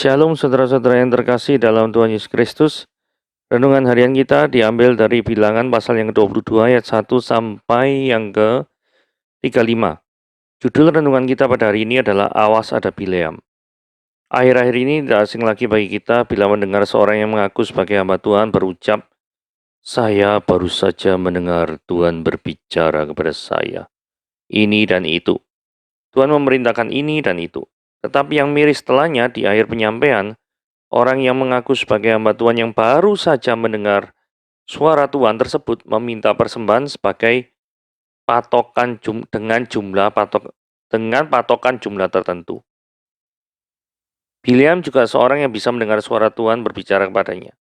Shalom saudara-saudara yang terkasih dalam Tuhan Yesus Kristus. Renungan harian kita diambil dari Bilangan pasal yang ke-22 ayat 1 sampai yang ke-35. Judul renungan kita pada hari ini adalah Awas ada Bileam. Akhir-akhir ini tidak asing lagi bagi kita bila mendengar seorang yang mengaku sebagai hamba Tuhan berucap, "Saya baru saja mendengar Tuhan berbicara kepada saya, ini dan itu. Tuhan memerintahkan ini dan itu." Tetapi yang miris setelahnya di akhir penyampaian, orang yang mengaku sebagai hamba Tuhan yang baru saja mendengar suara Tuhan tersebut meminta persembahan sebagai dengan patokan jumlah tertentu. Bileam juga seorang yang bisa mendengar suara Tuhan berbicara kepadanya.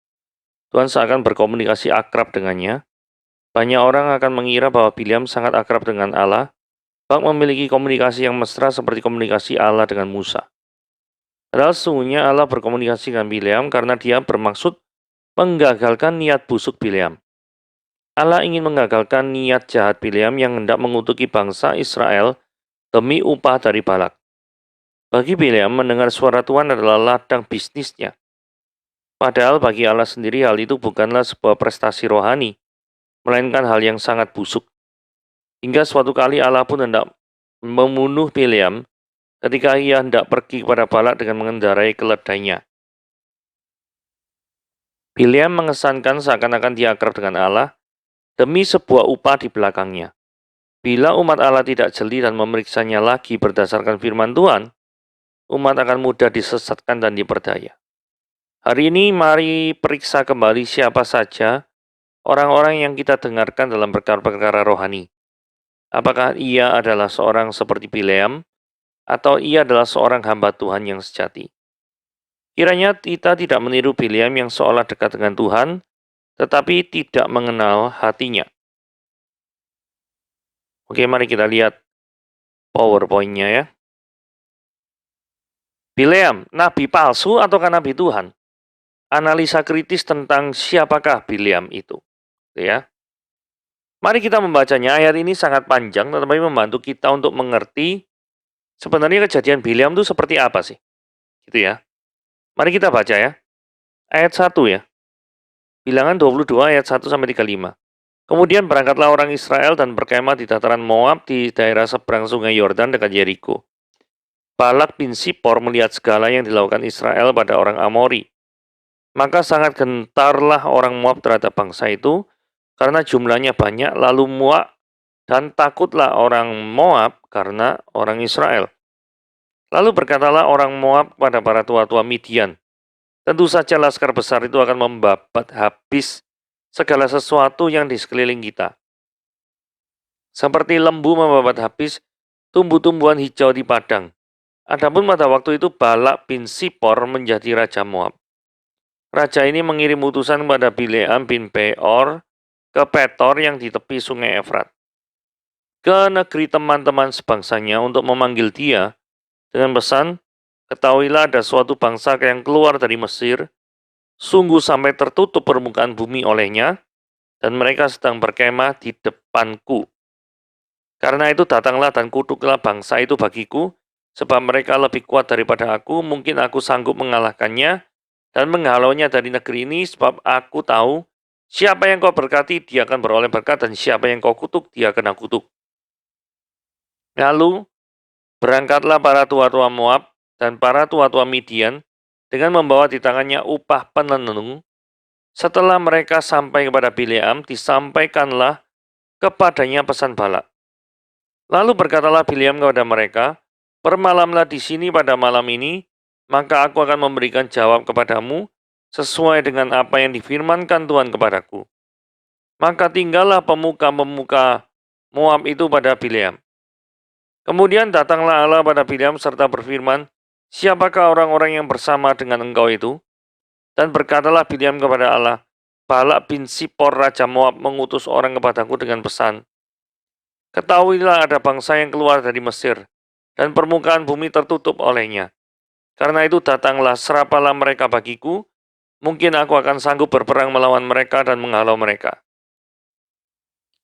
Tuhan seakan berkomunikasi akrab dengannya. Banyak orang akan mengira bahwa Bileam sangat akrab dengan Allah, bahkan memiliki komunikasi yang mesra seperti komunikasi Allah dengan Musa. Padahal sesungguhnya Allah berkomunikasi dengan Bileam karena dia bermaksud menggagalkan niat busuk Bileam. Allah ingin menggagalkan niat jahat Bileam yang hendak mengutuki bangsa Israel demi upah dari Balak. Bagi Bileam, mendengar suara Tuhan adalah ladang bisnisnya. Padahal bagi Allah sendiri hal itu bukanlah sebuah prestasi rohani, melainkan hal yang sangat busuk. Hingga suatu kali Allah pun hendak membunuh Bileam ketika ia hendak pergi kepada Balak dengan mengendarai keledainya. Bileam mengesankan seakan-akan dia akrab dengan Allah demi sebuah upah di belakangnya. Bila umat Allah tidak jeli dan memeriksanya lagi berdasarkan firman Tuhan, umat akan mudah disesatkan dan diperdaya. Hari ini mari periksa kembali siapa saja orang-orang yang kita dengarkan dalam perkara-perkara rohani. Apakah ia adalah seorang seperti Bileam, atau ia adalah seorang hamba Tuhan yang sejati? Kiranya kita tidak meniru Bileam yang seolah dekat dengan Tuhan, tetapi tidak mengenal hatinya. Oke, mari kita lihat PowerPoint-nya ya. Bileam, nabi palsu ataukah nabi Tuhan? Analisa kritis tentang siapakah Bileam itu. Ya. Mari kita membacanya. Ayat ini sangat panjang, tetapi membantu kita untuk mengerti sebenarnya kejadian Bileam itu seperti apa sih. Gitu ya. Mari kita baca ya. Ayat 1 ya. Bilangan 22 ayat 1 sampai 35. Kemudian berangkatlah orang Israel dan berkemah di dataran Moab di daerah seberang sungai Yordan dekat Yeriko. Balak bin Sipor melihat segala yang dilakukan Israel pada orang Amori. Maka sangat gentarlah orang Moab terhadap bangsa itu, karena jumlahnya banyak, lalu muak dan takutlah orang Moab karena orang Israel. Lalu berkatalah orang Moab kepada para tua-tua Midian, tentu saja laskar besar itu akan membabat habis segala sesuatu yang di sekeliling kita. Seperti lembu membabat habis tumbuh-tumbuhan hijau di padang. Adapun pada waktu itu Balak bin Sipor menjadi raja Moab. Raja ini mengirim utusan kepada Bileam bin Beor ke Petor yang di tepi sungai Efrat, ke negeri teman-teman sebangsanya untuk memanggil dia dengan pesan, "Ketahuilah ada suatu bangsa yang keluar dari Mesir, sungguh sampai tertutup permukaan bumi olehnya, dan mereka sedang berkemah di depanku. Karena itu datanglah dan kutuklah bangsa itu bagiku, sebab mereka lebih kuat daripada aku, mungkin aku sanggup mengalahkannya dan menghalaunya dari negeri ini, sebab aku tahu siapa yang kau berkati, dia akan beroleh berkat, dan siapa yang kau kutuk, dia kena kutuk." Lalu berangkatlah para tua-tua Moab dan para tua-tua Midian dengan membawa di tangannya upah penenung. Setelah mereka sampai kepada Bileam, disampaikanlah kepadanya pesan Balak. Lalu berkatalah Bileam kepada mereka, "Bermalamlah di sini pada malam ini, maka aku akan memberikan jawab kepadamu sesuai dengan apa yang difirmankan Tuhan kepadaku." Maka tinggallah pemuka-pemuka Moab itu pada Bileam. Kemudian datanglah Allah pada Bileam serta berfirman, "Siapakah orang-orang yang bersama dengan engkau itu?" Dan berkatalah Bileam kepada Allah, "Balak bin Sipor raja Moab mengutus orang kepadaku dengan pesan, 'Ketahuilah ada bangsa yang keluar dari Mesir, dan permukaan bumi tertutup olehnya. Karena itu datanglah, serapalah mereka bagiku, mungkin aku akan sanggup berperang melawan mereka dan menghalau mereka.'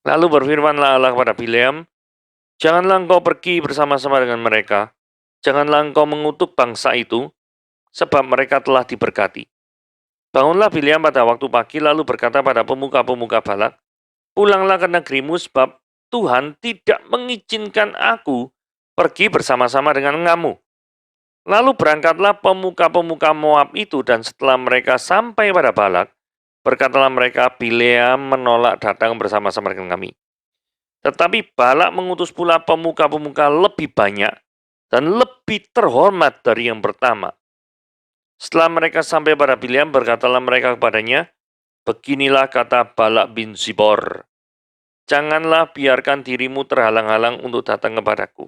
Lalu berfirmanlah Allah kepada Bileam, 'Janganlah engkau pergi bersama-sama dengan mereka, janganlah engkau mengutuk bangsa itu, sebab mereka telah diberkati. Bangunlah Bileam pada waktu pagi, lalu berkata pada pemuka-pemuka Balak, pulanglah ke negerimu, sebab Tuhan tidak mengizinkan aku pergi bersama-sama dengan kamu. Lalu berangkatlah pemuka-pemuka Moab itu, dan setelah mereka sampai pada Balak, berkatalah mereka, Bileam menolak datang bersama-sama dengan kami. Tetapi Balak mengutus pula pemuka-pemuka lebih banyak dan lebih terhormat dari yang pertama. Setelah mereka sampai pada Bileam, berkatalah mereka kepadanya, beginilah kata Balak bin Zipor, janganlah biarkan dirimu terhalang-halang untuk datang kepadaku,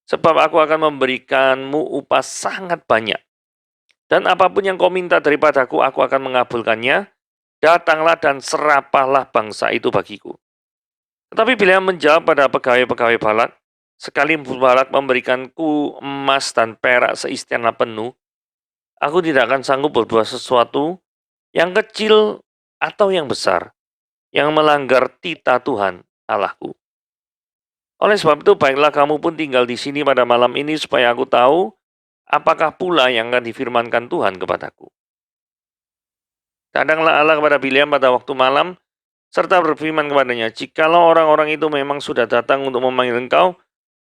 sebab aku akan memberikanmu upah sangat banyak. Dan apapun yang kau minta daripadaku, aku akan mengabulkannya. Datanglah dan serapahlah bangsa itu bagiku. Tetapi Bileam menjawab pada pegawai-pegawai Balak, sekalipun Balak memberikanku emas dan perak seistana penuh, aku tidak akan sanggup berbuat sesuatu yang kecil atau yang besar, yang melanggar titah Tuhan Allahku. Oleh sebab itu, baiklah kamu pun tinggal di sini pada malam ini, supaya aku tahu apakah pula yang akan difirmankan Tuhan kepadaku. Datanglah Allah kepada Bileam pada waktu malam, serta berfirman kepadanya, jikalau orang-orang itu memang sudah datang untuk memanggil engkau,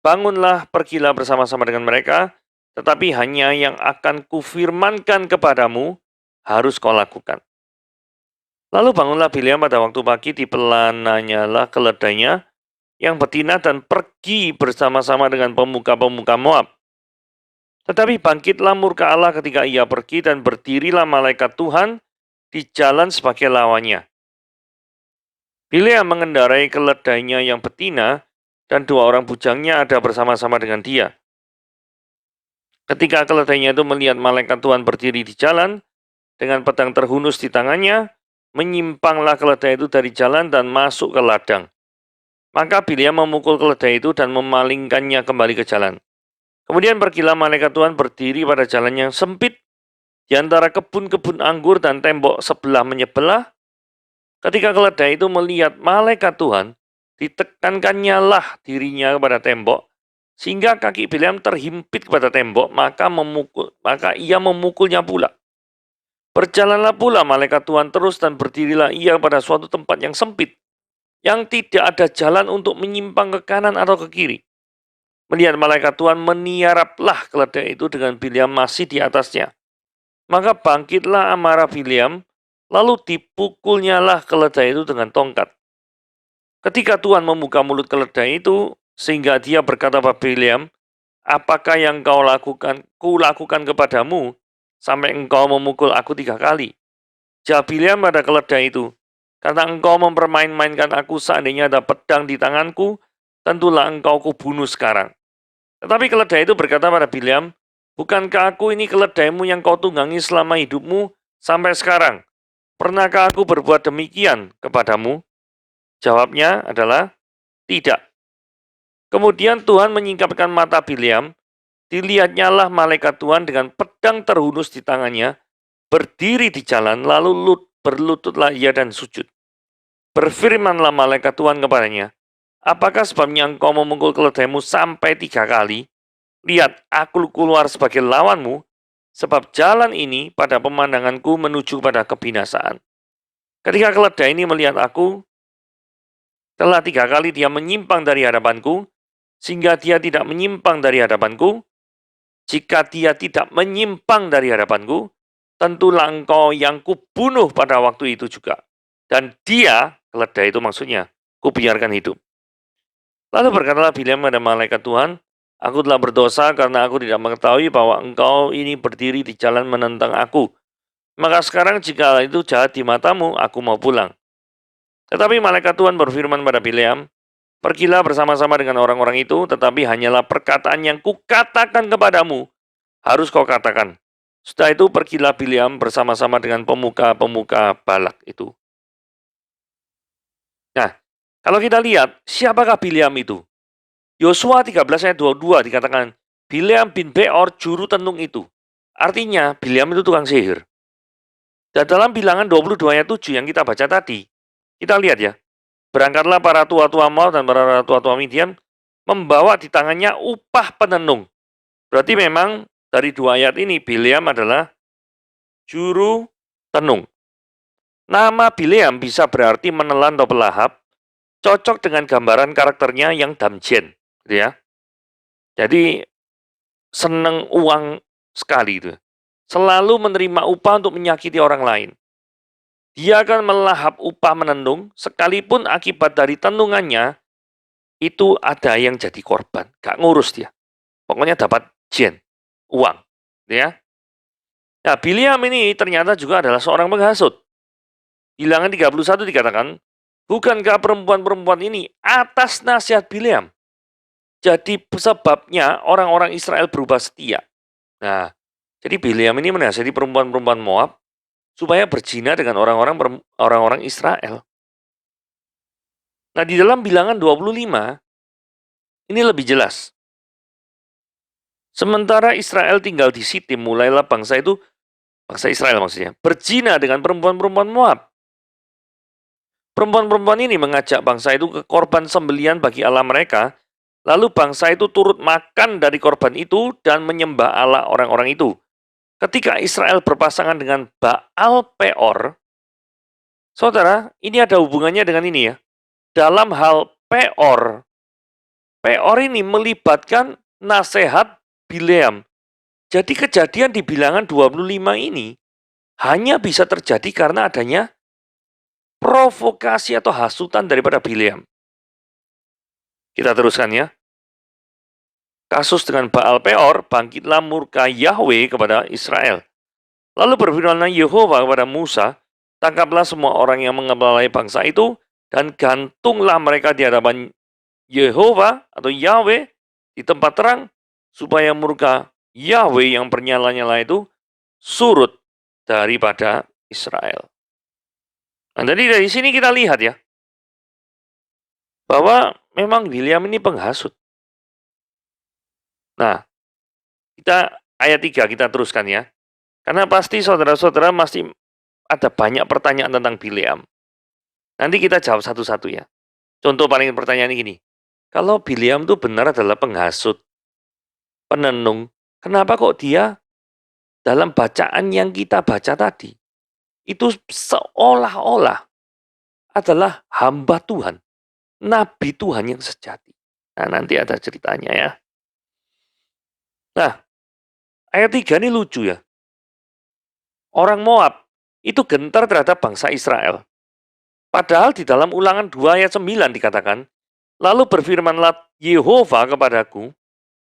bangunlah, pergilah bersama-sama dengan mereka, tetapi hanya yang akan kufirmankan kepadamu harus kau lakukan. Lalu bangunlah Bileam pada waktu pagi, dipelananyalah keledainya yang betina dan pergi bersama-sama dengan pemuka-pemuka Moab. Tetapi bangkitlah murka Allah ketika ia pergi, dan berdirilah malaikat Tuhan di jalan sebagai lawannya. Bileam mengendarai keledainya yang betina, dan dua orang bujangnya ada bersama-sama dengan dia. Ketika keledainya itu melihat malaikat Tuhan berdiri di jalan, dengan pedang terhunus di tangannya, menyimpanglah keledai itu dari jalan dan masuk ke ladang. Maka Bileam memukul keledai itu dan memalingkannya kembali ke jalan. Kemudian pergilah malaikat Tuhan berdiri pada jalan yang sempit, di antara kebun-kebun anggur dan tembok sebelah menyebelah. Ketika keledai itu melihat malaikat Tuhan, ditekankannya lah dirinya kepada tembok, sehingga kaki Bileam terhimpit kepada tembok, maka ia memukulnya pula. Berjalanlah pula malaikat Tuhan terus, dan berdirilah ia pada suatu tempat yang sempit, yang tidak ada jalan untuk menyimpang ke kanan atau ke kiri. Melihat malaikat Tuhan, meniaraplah keledai itu dengan Bileam masih di atasnya. Maka bangkitlah amarah Bileam, lalu dipukulnya lah keledai itu dengan tongkat. Ketika Tuhan membuka mulut keledai itu, sehingga dia berkata pada Bileam, apakah yang kulakukan kepadamu, sampai engkau memukul aku 3 kali? Jawab Bileam pada keledai itu, karena engkau mempermain-mainkan aku, seandainya ada pedang di tanganku, tentulah engkau kubunuh sekarang. Tetapi keledai itu berkata pada Bileam, bukankah aku ini keledaimu yang kau tunggangi selama hidupmu sampai sekarang? Pernahkah aku berbuat demikian kepadamu? Jawabnya adalah, tidak. Kemudian Tuhan menyingkapkan mata Bileam, dilihatnya lah malaikat Tuhan dengan pedang terhunus di tangannya, berdiri di jalan, lalu berlututlah ia dan sujud. Berfirmanlah malaikat Tuhan kepadanya, apakah sebabnya engkau memukul keledaimu sampai 3 kali? Lihat, aku keluar sebagai lawanmu, sebab jalan ini pada pemandanganku menuju pada kebinasaan. Ketika keledai ini melihat aku, telah 3 kali dia menyimpang dari hadapanku, sehingga dia tidak menyimpang dari hadapanku. Jika dia tidak menyimpang dari hadapanku, tentulah engkau yang kubunuh pada waktu itu juga. Dan dia, keledai itu maksudnya, kubiarkan hidup. Lalu berkatalah Bileam pada malaikat Tuhan, aku telah berdosa karena aku tidak mengetahui bahwa engkau ini berdiri di jalan menentang aku. Maka sekarang jika itu jahat di matamu, aku mau pulang. Tetapi malaikat Tuhan berfirman pada Bileam, pergilah bersama-sama dengan orang-orang itu, tetapi hanyalah perkataan yang kukatakan kepadamu, harus kau katakan. Setelah itu pergilah Bileam bersama-sama dengan pemuka-pemuka Balak itu. Nah, kalau kita lihat, siapakah Bileam itu? Yosua 13 ayat 22 dikatakan, Bileam bin Beor juru tenung itu. Artinya, Bileam itu tukang sihir. Dan dalam bilangan 22 ayat 7 yang kita baca tadi, kita lihat ya, berangkatlah para tua-tua Moab dan para tua-tua Midian, membawa di tangannya upah penenung. Berarti memang dari dua ayat ini, Bileam adalah juru tenung. Nama Bileam bisa berarti menelan atau pelahap, cocok dengan gambaran karakternya yang damjen, gitu ya. Jadi seneng uang sekali itu. Selalu menerima upah untuk menyakiti orang lain. Dia akan melahap upah menenung, sekalipun akibat dari tenungannya, itu ada yang jadi korban. Gak ngurus dia. Pokoknya dapat jen, uang. Ya. Nah, Bileam ini ternyata juga adalah seorang penghasut. Bilangan 31 dikatakan, bukankah perempuan-perempuan ini atas nasihat Bileam? Jadi sebabnya orang-orang Israel berubah setia. Nah, jadi Bileam ini menasihati perempuan-perempuan Moab supaya berzina dengan orang-orang Israel. Nah, di dalam Bilangan 25 ini lebih jelas. Sementara Israel tinggal di Sitim, mulailah bangsa Israel maksudnya, berzina dengan perempuan-perempuan Moab. Perempuan-perempuan ini mengajak bangsa itu ke korban sembelian bagi Allah mereka, lalu bangsa itu turut makan dari korban itu dan menyembah Allah orang-orang itu. Ketika Israel berpasangan dengan Baal Peor, saudara, ini ada hubungannya dengan ini ya. Dalam hal Peor, Peor ini melibatkan nasihat Bileam. Jadi kejadian di Bilangan 25 ini hanya bisa terjadi karena adanya provokasi atau hasutan daripada Bileam. Kita teruskan ya. Kasus dengan Baal Peor, bangkitlah murka Yahweh kepada Israel. Lalu berfirmanlah Yehova kepada Musa, tangkaplah semua orang yang mengepalai bangsa itu, dan gantunglah mereka di hadapan Yehova atau Yahweh di tempat terang, supaya murka Yahweh yang bernyala-nyala itu surut daripada Israel. Nah, jadi dari sini kita lihat ya, bahwa memang Bileam ini penghasut. Nah, kita ayat 3 kita teruskan ya. Karena pasti saudara-saudara masih ada banyak pertanyaan tentang Bileam. Nanti kita jawab satu-satu ya. Contoh paling pertanyaan ini gini. Kalau Bileam itu benar adalah penghasut, penenung, kenapa kok dia dalam bacaan yang kita baca tadi, itu seolah-olah adalah hamba Tuhan, nabi Tuhan yang sejati. Nah, nanti ada ceritanya ya. Nah, ayat 3 ini lucu ya. Orang Moab itu gentar terhadap bangsa Israel. Padahal di dalam Ulangan 2 ayat 9 dikatakan, lalu berfirmanlah Yehova kepadaku,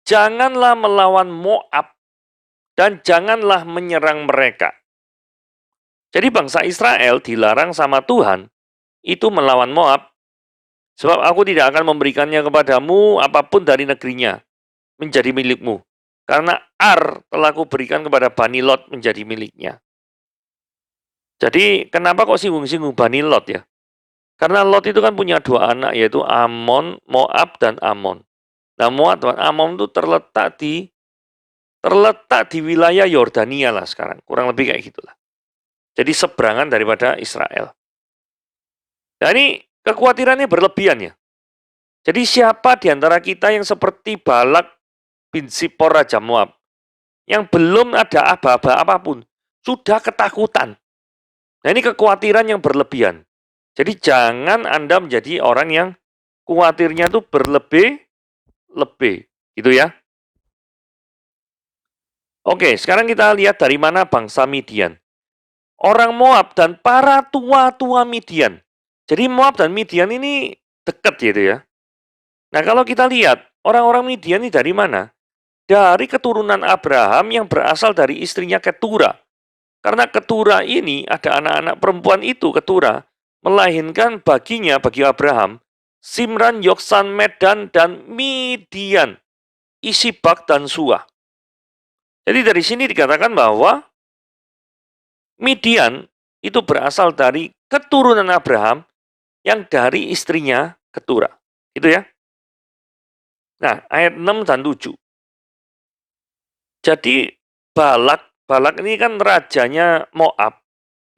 janganlah melawan Moab dan janganlah menyerang mereka. Jadi bangsa Israel dilarang sama Tuhan itu melawan Moab, sebab aku tidak akan memberikannya kepadamu apapun dari negerinya menjadi milikmu. Karena Ar telah kuberikan kepada Bani Lot menjadi miliknya. Jadi kenapa kok singgung-singgung Bani Lot ya? Karena Lot itu kan punya dua anak, yaitu Amon, Moab, dan Amon. Nah, Moab dan Amon itu terletak di wilayah Yordania lah sekarang. Kurang lebih kayak gitulah. Jadi seberangan daripada Israel. Nah, ini kekhawatirannya berlebihan ya. Jadi siapa di antara kita yang seperti Balak bin Sipor Raja Moab, yang belum ada aba-aba apapun, sudah ketakutan. Nah, ini kekhawatiran yang berlebihan. Jadi jangan Anda menjadi orang yang khawatirnya itu berlebih-lebih. Gitu ya. Oke, sekarang kita lihat dari mana bangsa Midian. Orang Moab dan para tua-tua Midian. Jadi Moab dan Midian ini dekat gitu ya. Nah, kalau kita lihat orang-orang Midian ini dari mana? Dari keturunan Abraham yang berasal dari istrinya Ketura. Karena Ketura ini ada anak-anak perempuan itu, Ketura, melahirkan bagi Abraham, Simran, Yoksan, Medan, dan Midian, Isibak, dan Suah. Jadi dari sini dikatakan bahwa Midian itu berasal dari keturunan Abraham yang dari istrinya Ketura. Gitu ya. Nah, ayat 6 dan 7. Jadi Balak ini kan rajanya Moab,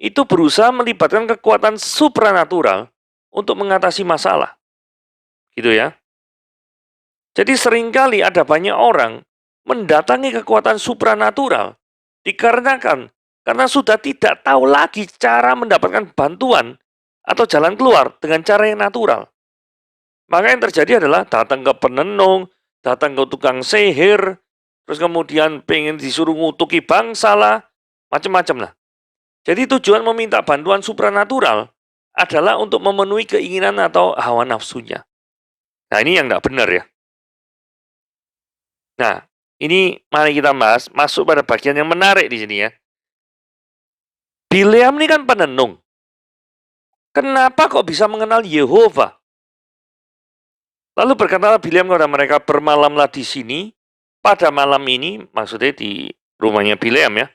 itu berusaha melibatkan kekuatan supranatural untuk mengatasi masalah. Gitu ya. Jadi seringkali ada banyak orang mendatangi kekuatan supranatural dikarenakan karena sudah tidak tahu lagi cara mendapatkan bantuan atau jalan keluar dengan cara yang natural. Maka yang terjadi adalah datang ke penenung, datang ke tukang sihir, terus kemudian pengen disuruh ngutuki bangsa lah, macam-macam lah. Jadi tujuan meminta bantuan supranatural adalah untuk memenuhi keinginan atau hawa nafsunya. Nah, ini yang nggak benar ya. Nah, ini mari kita bahas, masuk pada bagian yang menarik di sini ya. Bileam ini kan penenung. Kenapa kok bisa mengenal Yehova? Lalu berkatalah Bileam kepada mereka, bermalamlah di sini, pada malam ini, maksudnya di rumahnya Bileam ya.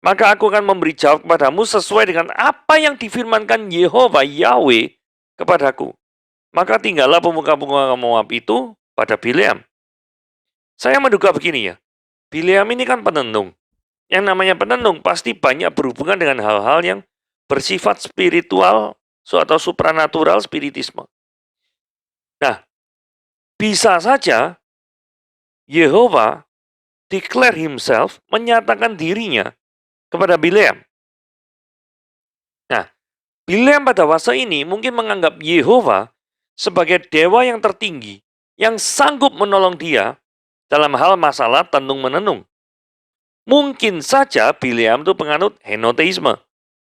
Maka aku akan memberi jawab kepadamu sesuai dengan apa yang difirmankan Yehova, Yahweh, kepadaku. Maka tinggallah pemuka-pemuka Moab itu pada Bileam. Saya menduga begini ya, Bileam ini kan penenung. Yang namanya penenung pasti banyak berhubungan dengan hal-hal yang bersifat spiritual atau supranatural spiritisme. Nah, bisa saja Yehova declare himself, menyatakan dirinya kepada Bileam. Nah, Bileam pada fase ini mungkin menganggap Yehova sebagai dewa yang tertinggi, yang sanggup menolong dia dalam hal masalah tenung-menenung. Mungkin saja Bileam itu penganut henoteisme.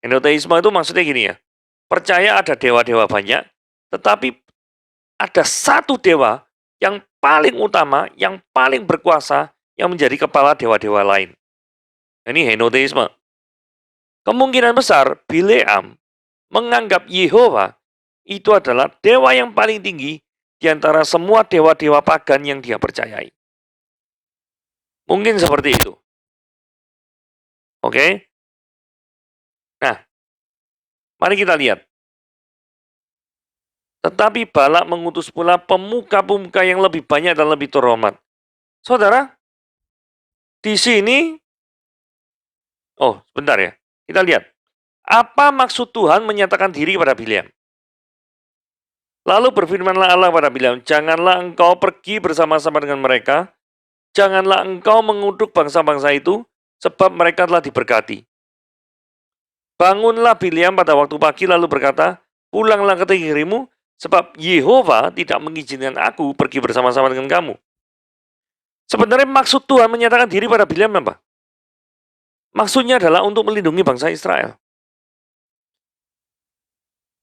Henoteisme itu maksudnya gini ya, percaya ada dewa-dewa banyak, tetapi ada satu dewa yang paling utama, yang paling berkuasa, yang menjadi kepala dewa-dewa lain. Ini henoteisme. Kemungkinan besar Bileam menganggap Yehova itu adalah dewa yang paling tinggi di antara semua dewa-dewa pagan yang dia percayai. Mungkin seperti itu. Oke? Nah, mari kita lihat. Tetapi Balak mengutus pula pemuka-pemuka yang lebih banyak dan lebih terhormat. Saudara, di sini, sebentar ya, kita lihat. Apa maksud Tuhan menyatakan diri kepada Bileam? Lalu berfirmanlah Allah kepada Bileam, janganlah engkau pergi bersama-sama dengan mereka, janganlah engkau mengutuk bangsa-bangsa itu, sebab mereka telah diberkati. Bangunlah Bileam pada waktu pagi lalu berkata, pulanglah ke negerimu, sebab Yehova tidak mengizinkan aku pergi bersama-sama dengan kamu. Sebenarnya maksud Tuhan menyatakan diri pada Bileam apa? Maksudnya adalah untuk melindungi bangsa Israel.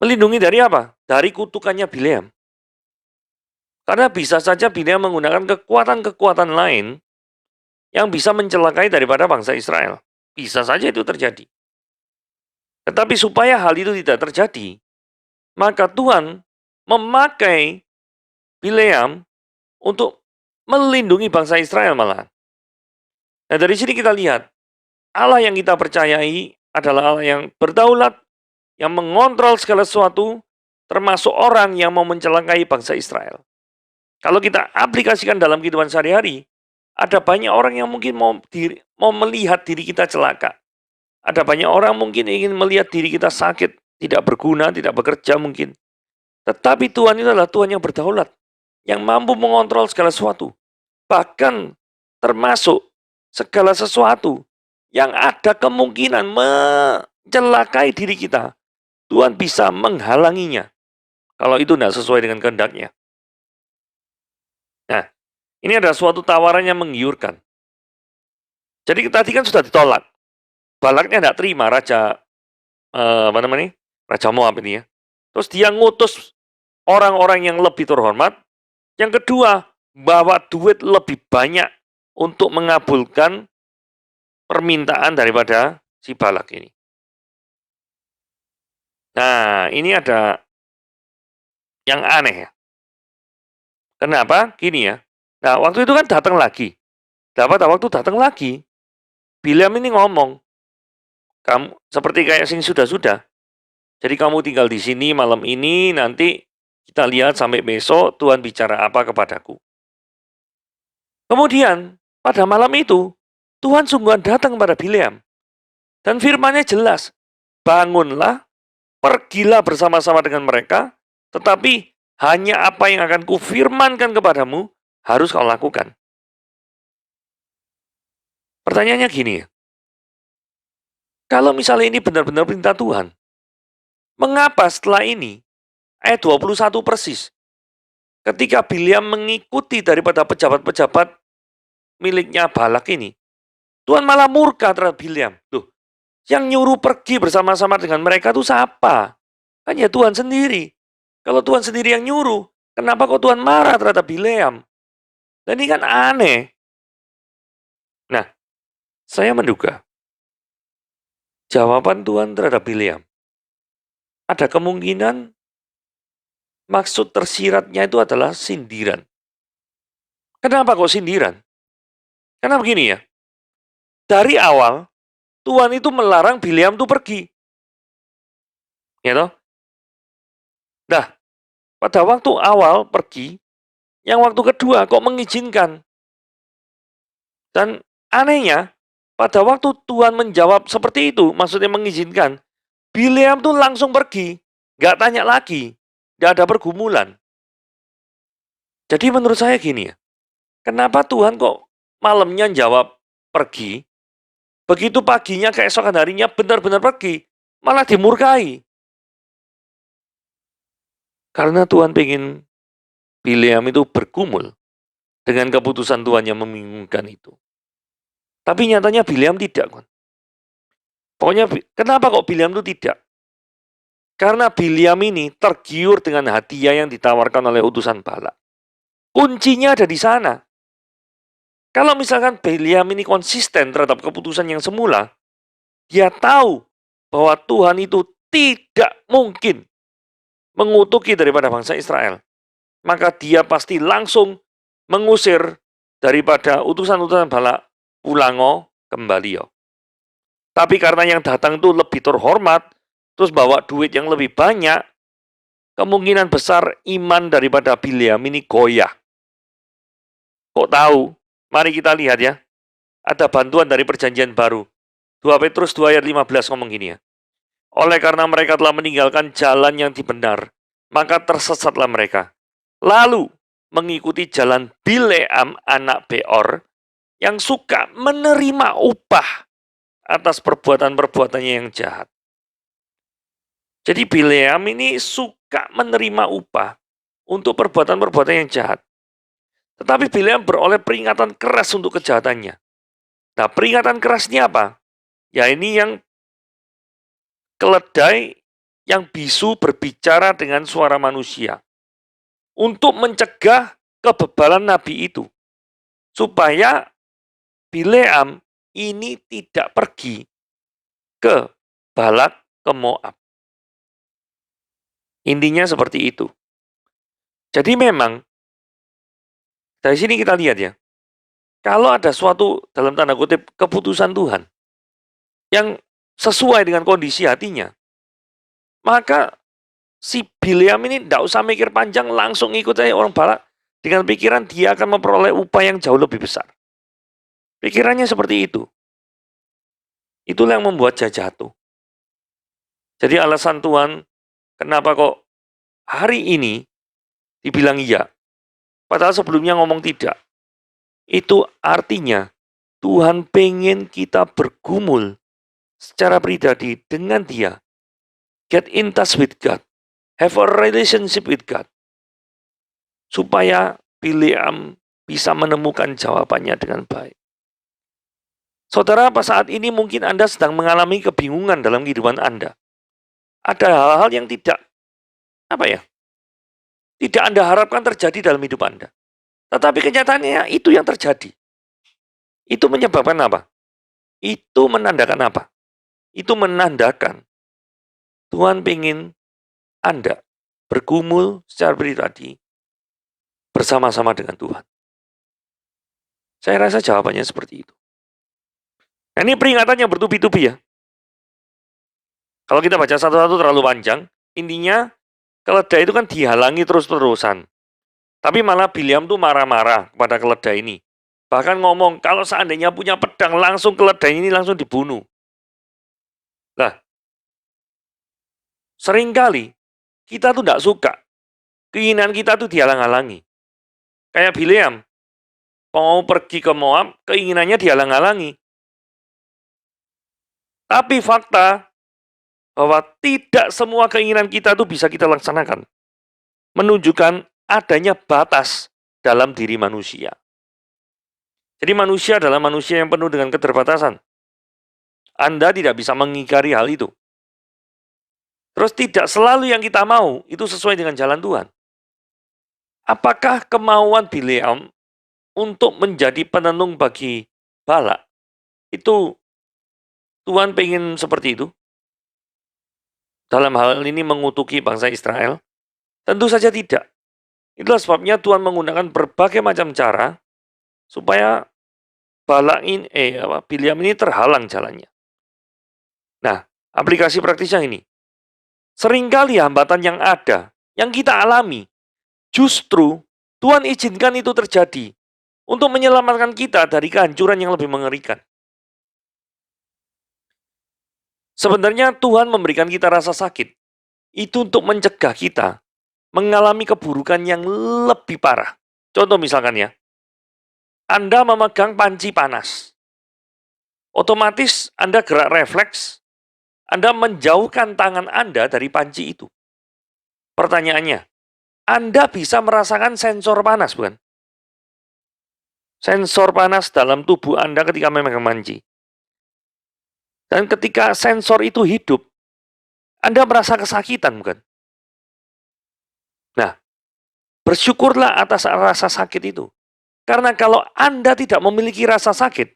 Melindungi dari apa? Dari kutukannya Bileam. Karena bisa saja Bileam menggunakan kekuatan-kekuatan lain yang bisa mencelakai daripada bangsa Israel. Bisa saja itu terjadi. Tetapi supaya hal itu tidak terjadi, maka Tuhan memakai Bileam untuk melindungi bangsa Israel malah. Nah, dari sini kita lihat, Allah yang kita percayai adalah Allah yang berdaulat, yang mengontrol segala sesuatu, termasuk orang yang mau mencelakai bangsa Israel. Kalau kita aplikasikan dalam kehidupan sehari-hari, ada banyak orang yang mungkin mau melihat diri kita celaka. Ada banyak orang mungkin ingin melihat diri kita sakit, tidak berguna, tidak bekerja mungkin. Tetapi Tuhan itu adalah Tuhan yang berdaulat, yang mampu mengontrol segala sesuatu. Bahkan termasuk segala sesuatu yang ada kemungkinan mencelakai diri kita. Tuhan bisa menghalanginya kalau itu tidak sesuai dengan kehendaknya. Nah, ini adalah suatu tawaran yang menggiurkan. Jadi tadi kan sudah ditolak. Balaknya tidak terima Raja Moab ini ya. Terus dia ngutus orang-orang yang lebih terhormat. Yang kedua, bawa duit lebih banyak untuk mengabulkan permintaan daripada si Balak ini. Nah, ini ada yang aneh ya. Kenapa? Gini ya. Nah, waktu itu kan datang lagi. Waktu datang lagi, Bileam ini ngomong, kamu seperti kayak sing sudah-sudah. Jadi kamu tinggal di sini malam ini, nanti kita lihat sampai besok Tuhan bicara apa kepadaku. Kemudian pada malam itu Tuhan sungguhan datang kepada Bileam dan firman-Nya jelas, bangunlah, pergilah bersama-sama dengan mereka, tetapi hanya apa yang akan kufirmankan kepadamu harus kau lakukan. Pertanyaannya gini ya, kalau misalnya ini benar-benar perintah Tuhan, mengapa setelah ini, ayat 21 persis, ketika Bileam mengikuti daripada pejabat-pejabat miliknya Balak ini, Tuhan malah murka terhadap Bileam. Loh, yang nyuruh pergi bersama-sama dengan mereka itu siapa? Kan ya Tuhan sendiri. Kalau Tuhan sendiri yang nyuruh, kenapa kok Tuhan marah terhadap Bileam? Dan ini kan aneh. Nah, saya menduga jawaban Tuhan terhadap Bileam ada kemungkinan maksud tersiratnya itu adalah sindiran. Kenapa kok sindiran? Karena begini ya, dari awal Tuhan itu melarang Bileam itu pergi. Ya toh? Nah, pada waktu awal pergi, yang waktu kedua kok mengizinkan. Dan anehnya, pada waktu Tuhan menjawab seperti itu, maksudnya mengizinkan, Bileam tuh langsung pergi, nggak tanya lagi, nggak ada pergumulan. Jadi menurut saya gini ya, kenapa Tuhan kok malamnya jawab pergi, begitu paginya keesokan harinya benar-benar pergi, malah dimurkai. Karena Tuhan pengen Bileam itu bergumul dengan keputusan Tuhan yang membingungkan itu. Tapi nyatanya Bileam tidak. Pokoknya kenapa kok Bileam itu tidak? Karena Bileam ini tergiur dengan hadiah yang ditawarkan oleh utusan Balak. Kuncinya ada di sana. Kalau misalkan Bileam ini konsisten terhadap keputusan yang semula, dia tahu bahwa Tuhan itu tidak mungkin mengutuki daripada bangsa Israel. Maka dia pasti langsung mengusir daripada utusan-utusan Balak, pulango kembali yo. Tapi karena yang datang itu lebih terhormat, terus bawa duit yang lebih banyak, kemungkinan besar iman daripada Bileam ini goyah. Kok tahu? Mari kita lihat ya. Ada bantuan dari perjanjian baru. 2 Petrus 2 ayat 15 ngomong gini ya. Oleh karena mereka telah meninggalkan jalan yang dibenar, maka tersesatlah mereka. Lalu mengikuti jalan Bileam anak Beor yang suka menerima upah atas perbuatan-perbuatannya yang jahat. Jadi Bileam ini suka menerima upah untuk perbuatan-perbuatan yang jahat. Tetapi Bileam beroleh peringatan keras untuk kejahatannya. Nah, peringatan kerasnya apa? Ya ini yang keledai yang bisu berbicara dengan suara manusia. Untuk mencegah kebebalan nabi itu. Supaya Bileam ini tidak pergi ke Balak, ke Moab. Intinya seperti itu. Jadi memang, dari sini kita lihat ya, kalau ada suatu dalam tanda kutip keputusan Tuhan yang sesuai dengan kondisi hatinya, maka si Bileam ini tidak usah mikir panjang, langsung ikut aja orang Balak dengan pikiran dia akan memperoleh upah yang jauh lebih besar. Pikirannya seperti itu. Itulah yang membuat dia jatuh. Jadi alasan Tuhan, kenapa kok hari ini dibilang iya, padahal sebelumnya ngomong tidak. Itu artinya Tuhan pengen kita bergumul secara pribadi dengan dia. Get in touch with God. Have a relationship with God. Supaya Bileam bisa menemukan jawabannya dengan baik. Saudara, apa saat ini mungkin Anda sedang mengalami kebingungan dalam kehidupan Anda. Ada hal-hal yang tidak Anda harapkan terjadi dalam hidup Anda. Tetapi kenyataannya itu yang terjadi. Itu menyebabkan apa? Itu menandakan apa? Itu menandakan Tuhan ingin Anda bergumul secara pribadi bersama-sama dengan Tuhan. Saya rasa jawabannya seperti itu. Nah, ini peringatan yang bertubi-tubi ya. Kalau kita baca satu-satu terlalu panjang, intinya keledai itu kan dihalangi terus-terusan. Tapi malah Bileam tuh marah-marah kepada keledai ini. Bahkan ngomong, kalau seandainya punya pedang, langsung keledai ini langsung dibunuh. Nah, seringkali kita tuh tidak suka. Keinginan kita tuh dihalang-halangi. Kayak Bileam, mau pergi ke Moab, keinginannya dihalang-halangi. Tapi fakta bahwa tidak semua keinginan kita itu bisa kita laksanakan. Menunjukkan adanya batas dalam diri manusia. Jadi manusia adalah manusia yang penuh dengan keterbatasan. Anda tidak bisa mengingkari hal itu. Terus tidak selalu yang kita mau itu sesuai dengan jalan Tuhan. Apakah kemauan Bileam untuk menjadi penenung bagi Balak itu Tuhan pengen seperti itu? Dalam hal ini mengutuki bangsa Israel? Tentu saja tidak. Itulah sebabnya Tuhan menggunakan berbagai macam cara supaya Bileam ini terhalang jalannya. Nah, aplikasi praktisnya ini. Seringkali hambatan yang ada, yang kita alami, justru Tuhan izinkan itu terjadi untuk menyelamatkan kita dari kehancuran yang lebih mengerikan. Sebenarnya Tuhan memberikan kita rasa sakit, itu untuk mencegah kita mengalami keburukan yang lebih parah. Contoh misalkan ya, Anda memegang panci panas. Otomatis Anda gerak refleks, Anda menjauhkan tangan Anda dari panci itu. Pertanyaannya, Anda bisa merasakan sensor panas, bukan? Sensor panas dalam tubuh Anda ketika memegang panci. Dan ketika sensor itu hidup, Anda merasa kesakitan, bukan? Nah, bersyukurlah atas rasa sakit itu. Karena kalau Anda tidak memiliki rasa sakit,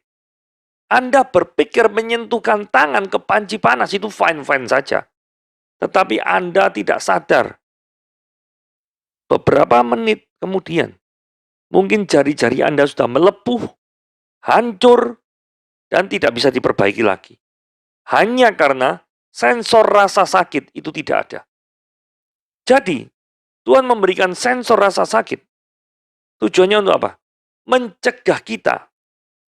Anda berpikir menyentuhkan tangan ke panci panas itu fine-fine saja. Tetapi Anda tidak sadar. Beberapa menit kemudian, mungkin jari-jari Anda sudah melepuh, hancur, dan tidak bisa diperbaiki lagi. Hanya karena sensor rasa sakit itu tidak ada. Jadi, Tuhan memberikan sensor rasa sakit. Tujuannya untuk apa? Mencegah kita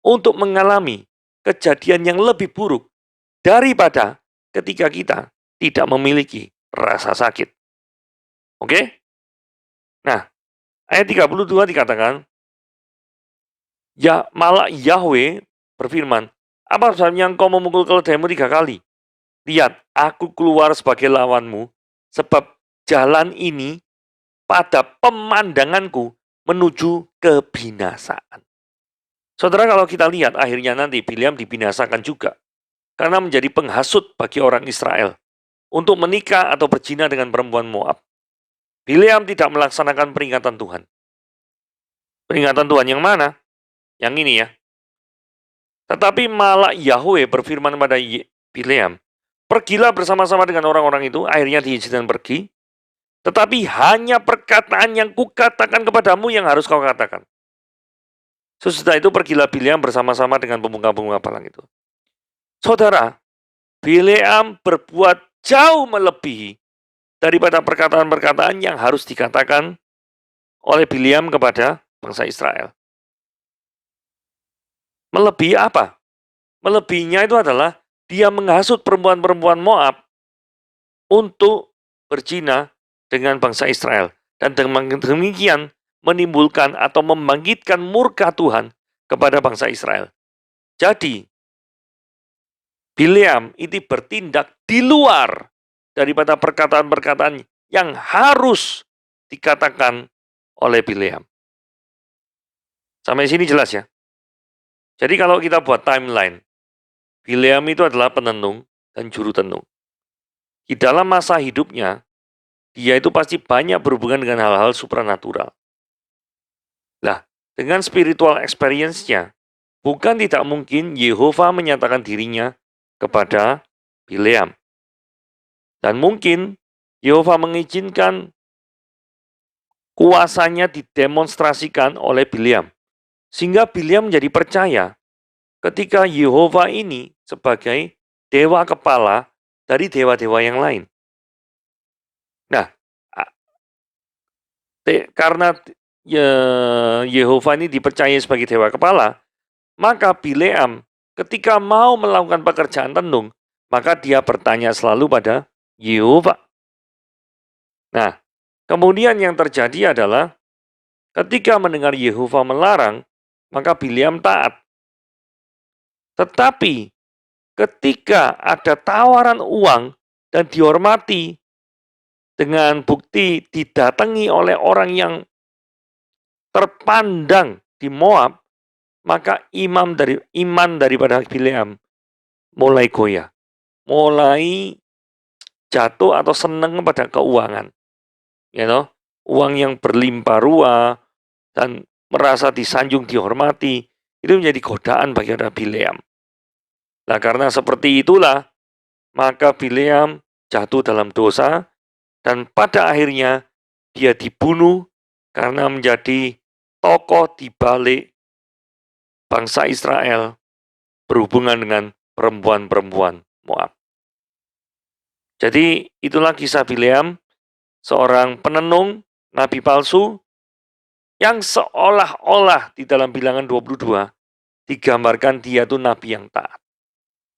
untuk mengalami kejadian yang lebih buruk daripada ketika kita tidak memiliki rasa sakit. Oke? Nah, ayat 32 dikatakan, Ya malah Yahweh berfirman, apa sebabnya engkau memukul keledaimu 3 kali? Lihat, aku keluar sebagai lawanmu, sebab jalan ini pada pemandanganku menuju kebinasaan. Saudara, kalau kita lihat akhirnya nanti Bileam dibinasakan juga karena menjadi penghasut bagi orang Israel untuk menikah atau berzina dengan perempuan Moab. Bileam tidak melaksanakan peringatan Tuhan. Peringatan Tuhan yang mana? Yang ini ya. Tetapi malah Yahweh berfirman kepada Bileam, pergilah bersama-sama dengan orang-orang itu, akhirnya diizinkan pergi. Tetapi hanya perkataan yang kukatakan kepadamu yang harus kau katakan. Sesudah itu pergilah Bileam bersama-sama dengan pemuka-pemuka Balang itu. Saudara, Bileam berbuat jauh melebihi daripada perkataan-perkataan yang harus dikatakan oleh Bileam kepada bangsa Israel. Melebihi apa? Melebihinya itu adalah dia menghasut perempuan-perempuan Moab untuk berzina dengan bangsa Israel. Dan dengan demikian menimbulkan atau membangkitkan murka Tuhan kepada bangsa Israel. Jadi, Bileam itu bertindak di luar daripada perkataan-perkataan yang harus dikatakan oleh Bileam. Sampai sini jelas ya? Jadi kalau kita buat timeline, Bileam itu adalah penenung dan juru tenung. Di dalam masa hidupnya, dia itu pasti banyak berhubungan dengan hal-hal supranatural. Nah, dengan spiritual experience-nya, bukan tidak mungkin Yehova menyatakan dirinya kepada Bileam. Dan mungkin Yehova mengizinkan kuasanya didemonstrasikan oleh Bileam. Sehingga Bileam menjadi percaya ketika Yehova ini sebagai dewa kepala dari dewa-dewa yang lain. Nah, karena Yehova ini dipercaya sebagai dewa kepala, maka Bileam ketika mau melakukan pekerjaan tenung, maka dia bertanya selalu pada Yehova. Nah, kemudian yang terjadi adalah ketika mendengar Yehova melarang, maka Bileam taat. Tetapi ketika ada tawaran uang dan dihormati dengan bukti didatangi oleh orang yang terpandang di Moab, maka iman daripada Bileam mulai goyah, mulai jatuh atau senang pada keuangan, uang yang berlimpah ruah dan merasa disanjung, dihormati, itu menjadi godaan bagi Bileam. Nah, karena seperti itulah, maka Bileam jatuh dalam dosa, dan pada akhirnya dia dibunuh karena menjadi tokoh di balik bangsa Israel berhubungan dengan perempuan-perempuan Moab. Jadi itulah kisah Bileam, seorang penenung, nabi palsu, yang seolah-olah di dalam Bilangan 22 digambarkan dia itu nabi yang taat.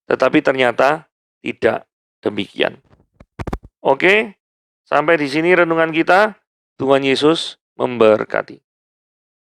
Tetapi ternyata tidak demikian. Oke, sampai di sini renungan kita. Tuhan Yesus memberkati.